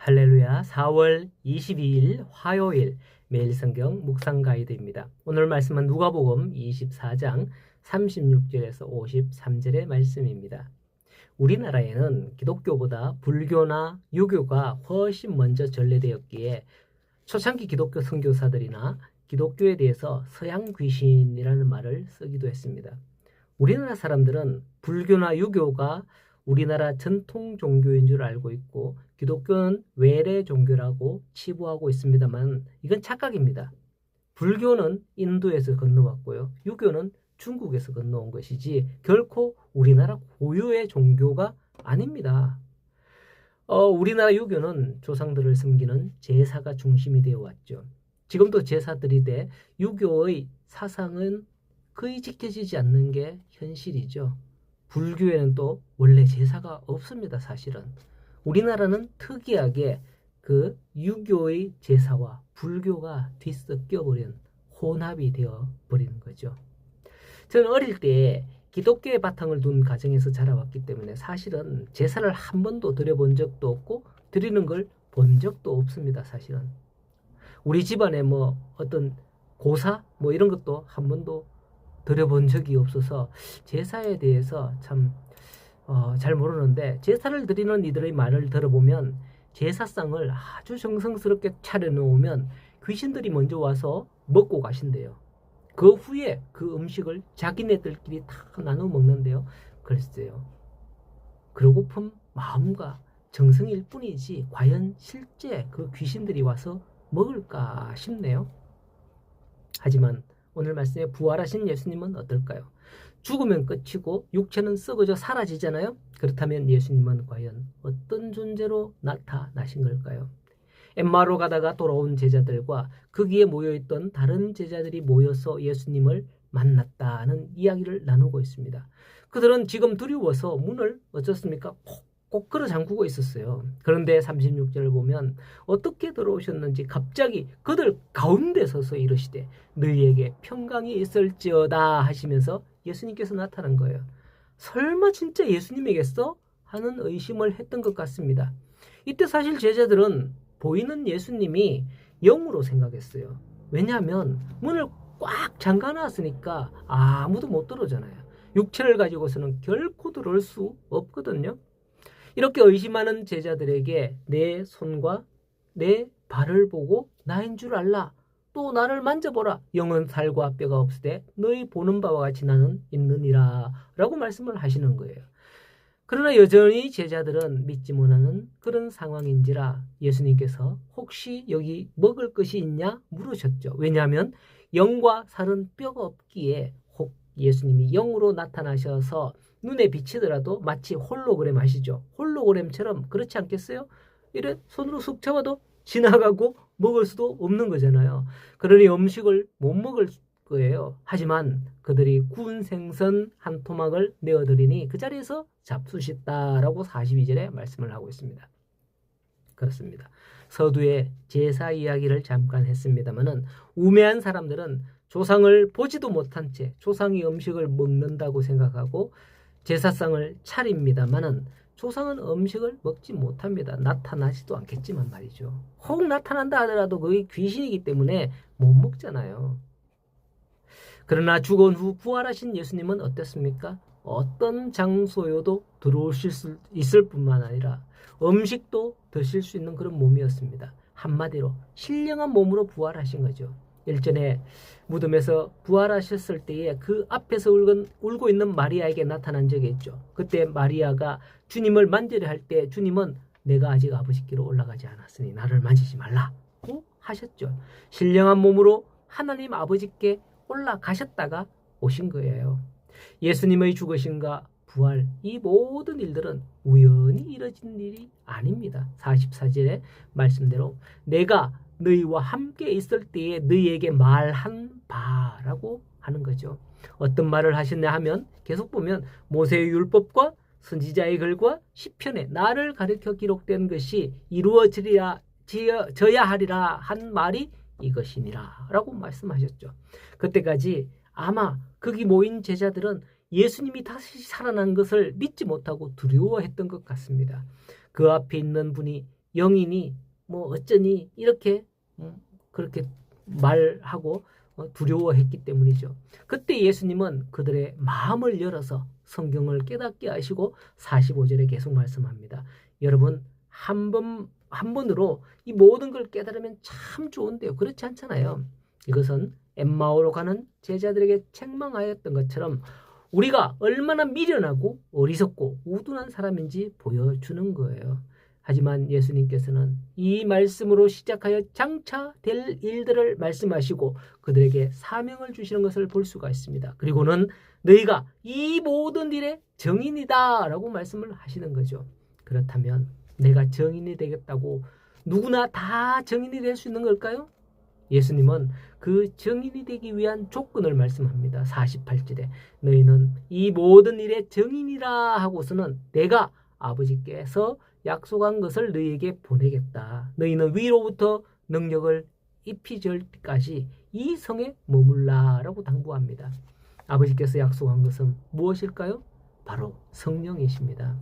할렐루야. 4월 22일 화요일 매일 성경 묵상 가이드입니다. 오늘 말씀은 누가복음 24장 36절에서 53절의 말씀입니다. 우리나라에는 기독교보다 불교나 유교가 훨씬 먼저 전래되었기에 초창기 기독교 선교사들이나 기독교에 대해서 서양 귀신이라는 말을 쓰기도 했습니다. 우리나라 사람들은 불교나 유교가 우리나라 전통 종교인 줄 알고 있고 기독교는 외래 종교라고 치부하고 있습니다만 이건 착각입니다. 불교는 인도에서 건너왔고요. 유교는 중국에서 건너온 것이지 결코 우리나라 고유의 종교가 아닙니다. 우리나라 유교는 조상들을 섬기는 제사가 중심이 되어 왔죠. 지금도 제사들이 유교의 사상은 거의 지켜지지 않는 게 현실이죠. 불교에는 또 원래 제사가 없습니다. 사실은 우리나라는 특이하게 그 유교의 제사와 불교가 뒤섞여버린 혼합이 되어 버리는 거죠. 저는 어릴 때 기독교의 바탕을 둔 가정에서 자라왔기 때문에 사실은 제사를 한 번도 드려본 적도 없고 드리는 걸 본 적도 없습니다. 사실은 우리 집안에 어떤 고사 이런 것도 한 번도 드려본 적이 없어서 제사에 대해서 참 잘 모르는데, 제사를 드리는 이들의 말을 들어보면 제사상을 아주 정성스럽게 차려놓으면 귀신들이 먼저 와서 먹고 가신대요. 그 후에 그 음식을 자기네들끼리 다 나눠 먹는데요. 글쎄요, 그러고픈 마음과 정성일 뿐이지 과연 실제 그 귀신들이 와서 먹을까 싶네요. 하지만 오늘 말씀에 부활하신 예수님은 어떨까요? 죽으면 끝이고 육체는 썩어져 사라지잖아요. 그렇다면 예수님은 과연 어떤 존재로 나타나신 걸까요? 엠마오로 가다가 돌아온 제자들과 거기에 모여있던 다른 제자들이 모여서 예수님을 만났다는 이야기를 나누고 있습니다. 그들은 지금 두려워서 문을 어쩌습니까? 꼭 끌어 잠그고 있었어요. 그런데 36절을 보면 어떻게 들어오셨는지 갑자기 그들 가운데 서서 이르시되 너희에게 평강이 있을지어다 하시면서 예수님께서 나타난 거예요. 설마 진짜 예수님이겠어? 하는 의심을 했던 것 같습니다. 이때 사실 제자들은 보이는 예수님이 영으로 생각했어요. 왜냐하면 문을 꽉 잠가놨으니까 아무도 못 들어오잖아요. 육체를 가지고서는 결코 들어올 수 없거든요. 이렇게 의심하는 제자들에게 내 손과 내 발을 보고 나인 줄 알라. 또 나를 만져보라. 영은 살과 뼈가 없으되 너희 보는 바와 같이 나는 있느니라 라고 말씀을 하시는 거예요. 그러나 여전히 제자들은 믿지 못하는 그런 상황인지라 예수님께서 혹시 여기 먹을 것이 있냐 물으셨죠. 왜냐하면 영과 살은 뼈가 없기에 혹 예수님이 영으로 나타나셔서 눈에 비치더라도 마치 홀로그램 아시죠? 홀로그램처럼 그렇지 않겠어요? 이래 손으로 쑥 잡아도 지나가고 먹을 수도 없는 거잖아요. 그러니 음식을 못 먹을 거예요. 하지만 그들이 구운 생선 한 토막을 내어드리니 그 자리에서 잡수셨다라고 42절에 말씀을 하고 있습니다. 그렇습니다. 서두에 제사 이야기를 잠깐 했습니다만은 우매한 사람들은 조상을 보지도 못한 채 조상이 음식을 먹는다고 생각하고 제사상을 차립니다만은 조상은 음식을 먹지 못합니다. 나타나지도 않겠지만 말이죠. 혹 나타난다 하더라도 그게 귀신이기 때문에 못 먹잖아요. 그러나 죽은 후 부활하신 예수님은 어땠습니까? 어떤 장소여도 들어오실 수 있을 뿐만 아니라 음식도 드실 수 있는 그런 몸이었습니다. 한마디로 신령한 몸으로 부활하신 거죠. 일전에 무덤에서 부활하셨을 때에 그 앞에서 울고 있는 마리아에게 나타난 적이 있죠. 그때 마리아가 주님을 만지려 할 때 주님은 내가 아직 아버지께로 올라가지 않았으니 나를 만지지 말라고 하셨죠. 신령한 몸으로 하나님 아버지께 올라가셨다가 오신 거예요. 예수님의 죽으심과 부활, 이 모든 일들은 우연히 이뤄진 일이 아닙니다. 44절의 말씀대로 내가 너희와 함께 있을 때에 너희에게 말한 바라고 하는 거죠. 어떤 말을 하셨냐 하면 계속 보면 모세의 율법과 선지자의 글과 시편에 나를 가리켜 기록된 것이 이루어져야 하리라 한 말이 이것이니라 라고 말씀하셨죠. 그때까지 아마 거기 모인 제자들은 예수님이 다시 살아난 것을 믿지 못하고 두려워했던 것 같습니다. 그 앞에 있는 분이 영인이 뭐 어쩌니 이렇게 그렇게 말하고 두려워했기 때문이죠. 그때 예수님은 그들의 마음을 열어서 성경을 깨닫게 하시고 45절에 계속 말씀합니다. 여러분 한 번으로 이 모든 걸 깨달으면 참 좋은데요. 그렇지 않잖아요. 이것은 엠마오로 가는 제자들에게 책망하였던 것처럼 우리가 얼마나 미련하고 어리석고 우둔한 사람인지 보여주는 거예요. 하지만 예수님께서는 이 말씀으로 시작하여 장차 될 일들을 말씀하시고 그들에게 사명을 주시는 것을 볼 수가 있습니다. 그리고는 너희가 이 모든 일의 정인이다 라고 말씀을 하시는 거죠. 그렇다면 내가 정인이 되겠다고 누구나 다 정인이 될 수 있는 걸까요? 예수님은 그 정인이 되기 위한 조건을 말씀합니다. 48절에 너희는 이 모든 일의 정인이라 하고서는 내가 아버지께서 약속한 것을 너희에게 보내겠다. 너희는 위로부터 능력을 입히질 때까지 이 성에 머물라라고 당부합니다. 아버지께서 약속한 것은 무엇일까요? 바로 성령이십니다.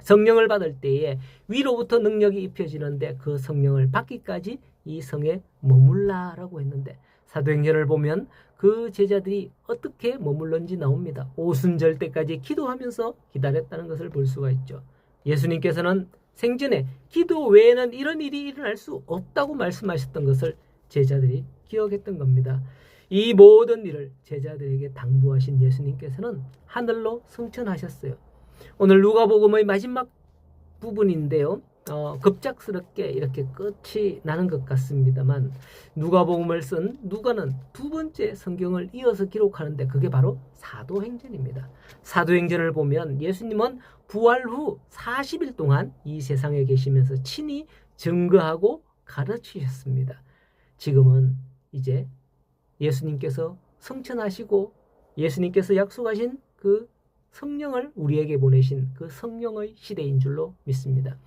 성령을 받을 때에 위로부터 능력이 입혀지는데 그 성령을 받기까지 이 성에 머물라라고 했는데 사도행전을 보면 그 제자들이 어떻게 머물렀는지 나옵니다. 오순절 때까지 기도하면서 기다렸다는 것을 볼 수가 있죠. 예수님께서는 생전에 기도 외에는 이런 일이 일어날 수 없다고 말씀하셨던 것을 제자들이 기억했던 겁니다. 이 모든 일을 제자들에게 당부하신 예수님께서는 하늘로 승천하셨어요. 오늘 누가복음의 마지막 부분인데요. 급작스럽게 이렇게 끝이 나는 것 같습니다만 누가복음을 쓴 누가는 두 번째 성경을 이어서 기록하는데 그게 바로 사도행전입니다. 사도행전을 보면 예수님은 부활 후 40일 동안 이 세상에 계시면서 친히 증거하고 가르치셨습니다. 지금은 이제 예수님께서 성천하시고 예수님께서 약속하신 그 성령을 우리에게 보내신 그 성령의 시대인 줄로 믿습니다.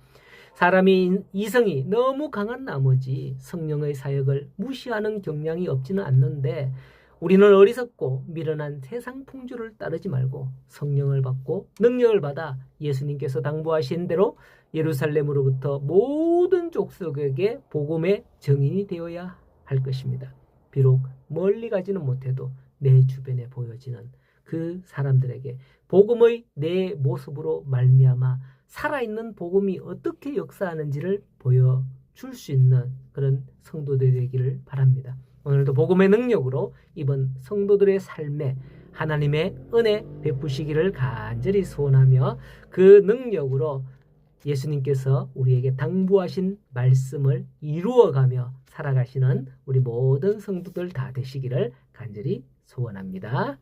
사람이 이성이 너무 강한 나머지 성령의 사역을 무시하는 경향이 없지는 않는데 우리는 어리석고 미련한 세상 풍조를 따르지 말고 성령을 받고 능력을 받아 예수님께서 당부하신 대로 예루살렘으로부터 모든 족속에게 복음의 증인이 되어야 할 것입니다. 비록 멀리 가지는 못해도 내 주변에 보여지는 그 사람들에게 복음의 내 모습으로 말미암아 살아있는 복음이 어떻게 역사하는지를 보여줄 수 있는 그런 성도들이 되기를 바랍니다. 오늘도 복음의 능력으로 이번 성도들의 삶에 하나님의 은혜 베푸시기를 간절히 소원하며 그 능력으로 예수님께서 우리에게 당부하신 말씀을 이루어가며 살아가시는 우리 모든 성도들 다 되시기를 간절히 소원합니다.